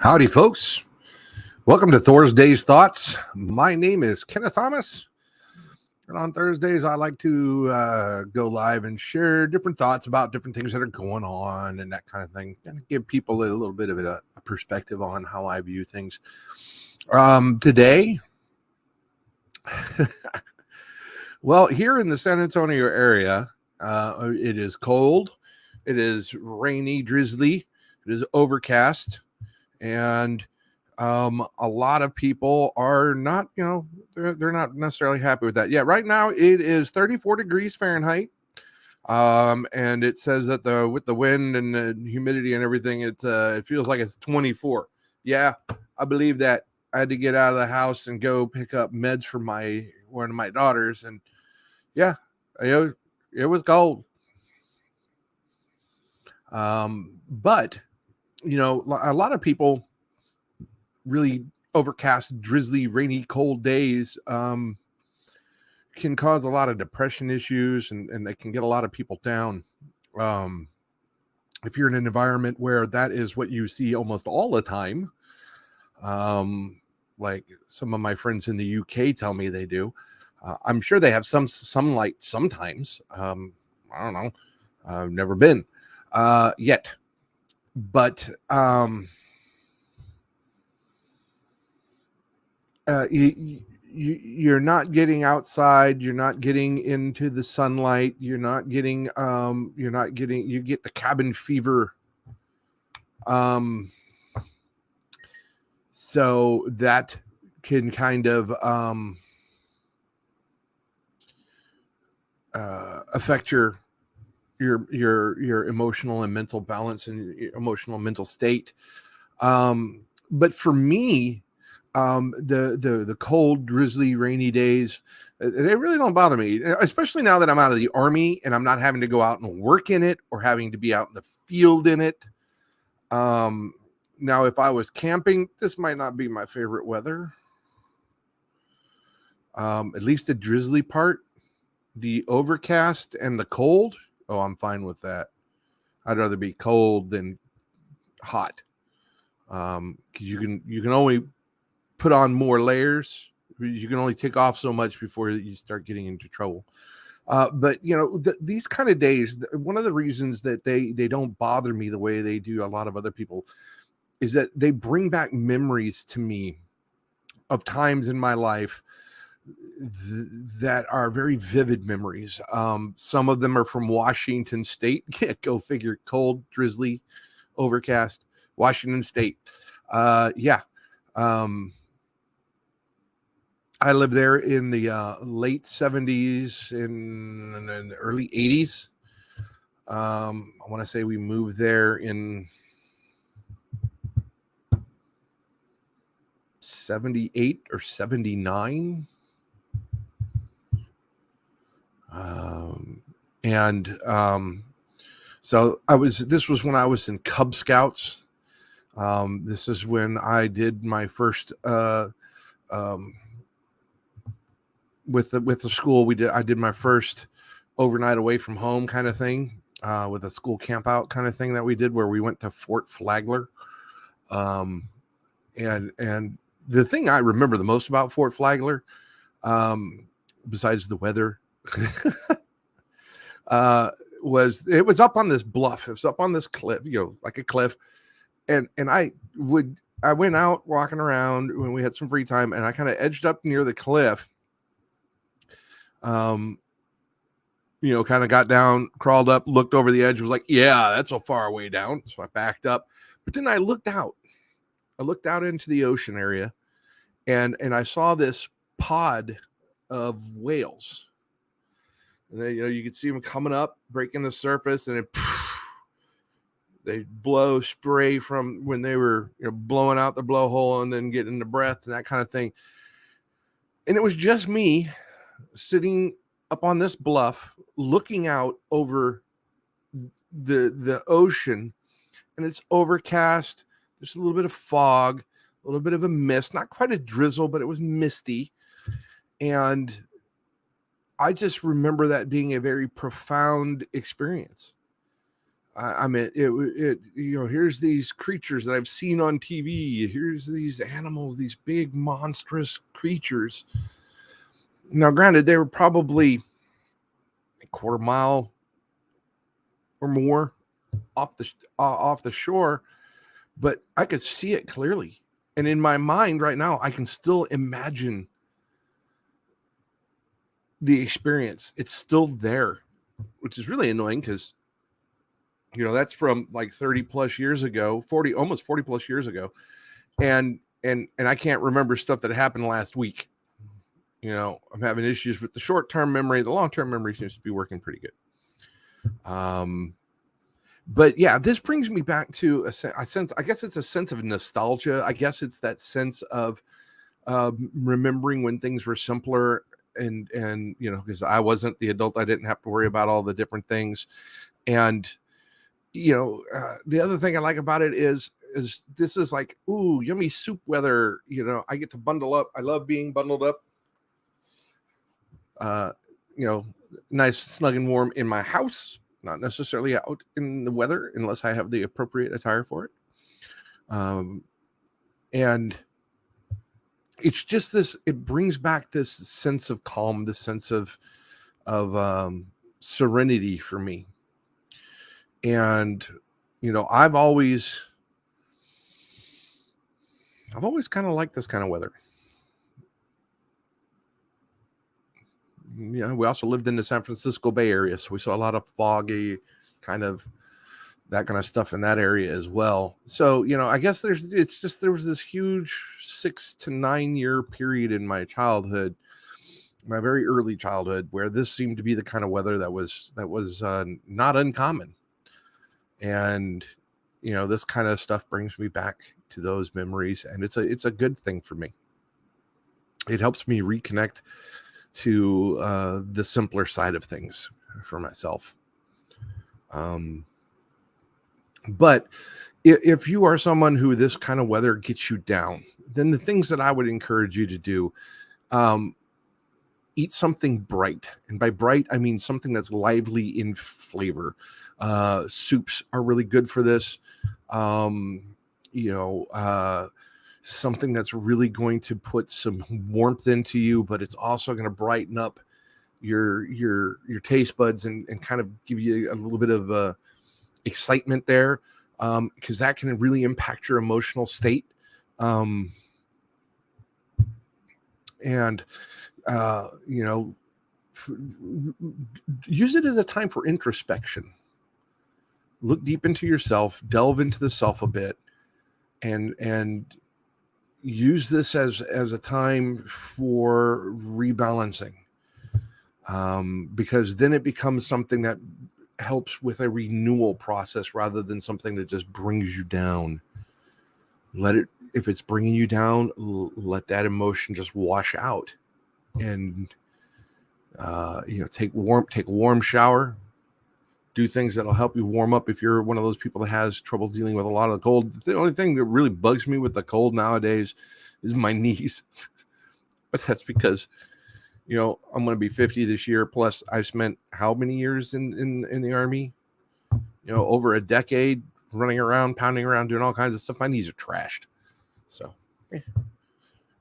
Howdy, folks. Welcome to Thor's Days Thoughts. My name is Kenneth Thomas. And on Thursdays, I like to go live and share different thoughts about different things that are going on and that kind of thing. And give people a little bit of a perspective on how I view things. Today, well, here in the San Antonio area, it is cold. It is rainy, drizzly. It is overcast. And a lot of people are not, they're not necessarily happy with that. Yeah, right now it is 34 degrees Fahrenheit. And it says that with the wind and the humidity and everything, it feels like it's 24. Yeah, I believe that. I had to get out of the house and go pick up meds for one of my daughters, and yeah, it was cold. But a lot of people really overcast, drizzly, rainy, cold days can cause a lot of depression issues, and they can get a lot of people down. If you're in an environment where that is what you see almost all the time, like some of my friends in the UK tell me they do, I'm sure they have some sunlight sometimes. I don't know. I've never been yet. But you're not getting outside. You're not getting into the sunlight. You get the cabin fever. So that can kind of affect your emotional and mental balance and your emotional mental state. But for me, the cold, drizzly, rainy days, they really don't bother me, especially now that I'm out of the Army and I'm not having to go out and work in it or having to be out in the field in it. Now, if I was camping, this might not be my favorite weather. At least the drizzly part, the overcast and the cold. Oh, I'm fine with that. I'd rather be cold than hot. Because you can only put on more layers. You can only take off so much before you start getting into trouble. But these kind of days, one of the reasons that they don't bother me the way they do a lot of other people is that they bring back memories to me of times in my life that are very vivid memories. Some of them are from Washington State. Go figure. Cold, drizzly, overcast, Washington State. I lived there in the late 70s and the early 80s. I want to say we moved there in 78 or 79. So this was when I was in Cub Scouts. This is when I did my first, with the school, I did my first overnight away from home kind of thing, with a school camp out kind of thing that we did, where we went to Fort Flagler. And the thing I remember the most about Fort Flagler, besides the weather, was it was up on this bluff. It was up on this cliff, like a cliff. And I went out walking around when we had some free time, and I kind of edged up near the cliff. Kind of got down, crawled up, looked over the edge, was like, yeah, that's a far way down. So I backed up, but then I looked out into the ocean area, and I saw this pod of whales. And then, you could see them coming up, breaking the surface, and they blow spray from when they were blowing out the blowhole and then getting the breath and that kind of thing. And it was just me sitting up on this bluff, looking out over the ocean, and it's overcast. There's a little bit of fog, a little bit of a mist, not quite a drizzle, but it was misty. And I just remember that being a very profound experience. I mean, here's these creatures that I've seen on TV. Here's these animals, these big monstrous creatures. Now, granted, they were probably a quarter mile or more off the shore, but I could see it clearly. And in my mind right now, I can still imagine the experience. It's still there, which is really annoying because, that's from like 30 plus years ago, almost 40 plus years ago. And I can't remember stuff that happened last week. I'm having issues with the short-term memory. The long-term memory seems to be working pretty good. But yeah, this brings me back to a sense, I guess it's a sense of nostalgia. I guess it's that sense of remembering when things were simpler and because I wasn't the adult, I didn't have to worry about all the different things. And, the other thing I like about it is this is like, ooh, yummy soup weather. I get to bundle up. I love being bundled up. Nice, snug and warm in my house. Not necessarily out in the weather unless I have the appropriate attire for it. And it's just it brings back this sense of calm, this sense of serenity for me. And, I've always kind of liked this kind of weather. We also lived in the San Francisco Bay Area, so we saw a lot of foggy that kind of stuff in that area as well. So, I guess there was this huge 6 to 9 year period in my childhood, my very early childhood, where this seemed to be the kind of weather that was not uncommon. And, this kind of stuff brings me back to those memories, and it's a good thing for me. It helps me reconnect to the simpler side of things for myself. But if you are someone who this kind of weather gets you down, then the things that I would encourage you to do, eat something bright. And by bright, I mean something that's lively in flavor. Soups are really good for this. Something that's really going to put some warmth into you, but it's also going to brighten up your taste buds and kind of give you a little bit of excitement there, because that can really impact your emotional state. Use it as a time for introspection. Look deep into yourself, delve into the self a bit, and use this as a time for rebalancing, because then it becomes something that helps with a renewal process rather than something that just brings you down. If it's bringing you down, let that emotion just wash out, and take a warm shower. Do things that'll help you warm up if you're one of those people that has trouble dealing with a lot of the cold. The only thing that really bugs me with the cold nowadays is my knees. But that's because, I'm going to be 50 this year. Plus, I've spent how many years in the Army? Over a decade running around, pounding around, doing all kinds of stuff. My knees are trashed. So it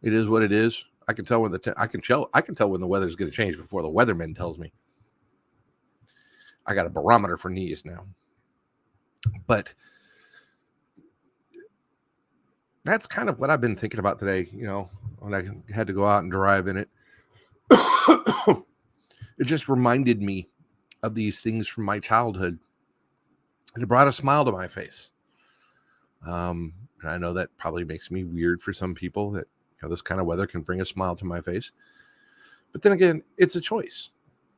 is what it is. I can tell when I can tell when the weather's going to change before the weatherman tells me. I got a barometer for knees now. But that's kind of what I've been thinking about today, when I had to go out and drive in it. It just reminded me of these things from my childhood. And it brought a smile to my face. And I know that probably makes me weird for some people, that this kind of weather can bring a smile to my face. But then again, it's a choice.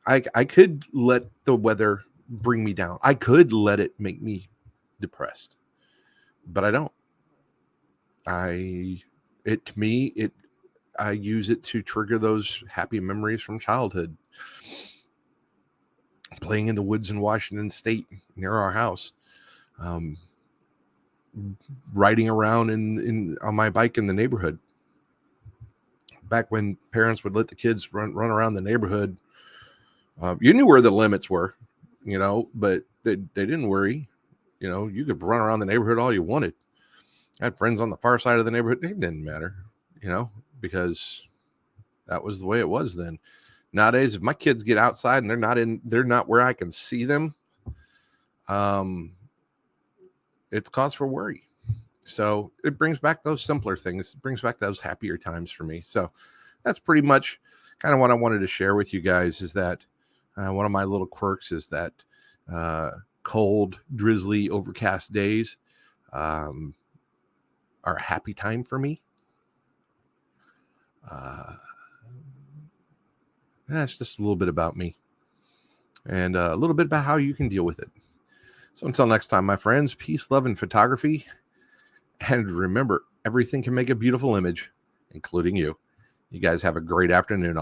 I could let the weather bring me down. I could let it make me depressed, but I don't. I use it to trigger those happy memories from childhood. Playing in the woods in Washington State near our house. Riding around on my bike in the neighborhood. Back when parents would let the kids run around the neighborhood. You knew where the limits were, but they didn't worry. You know, you could run around the neighborhood all you wanted. I had friends on the far side of the neighborhood. It didn't matter, you know, because that was the way it was then. Nowadays, if my kids get outside and they're not where I can see them, it's cause for worry. So it brings back those simpler things. It brings back those happier times for me. So that's pretty much kind of what I wanted to share with you guys, is that one of my little quirks is that cold, drizzly, overcast days are a happy time for me. That's just a little bit about me and a little bit about how you can deal with it. So until next time, my friends, peace, love, and photography. And remember, everything can make a beautiful image, including you. You guys have a great afternoon.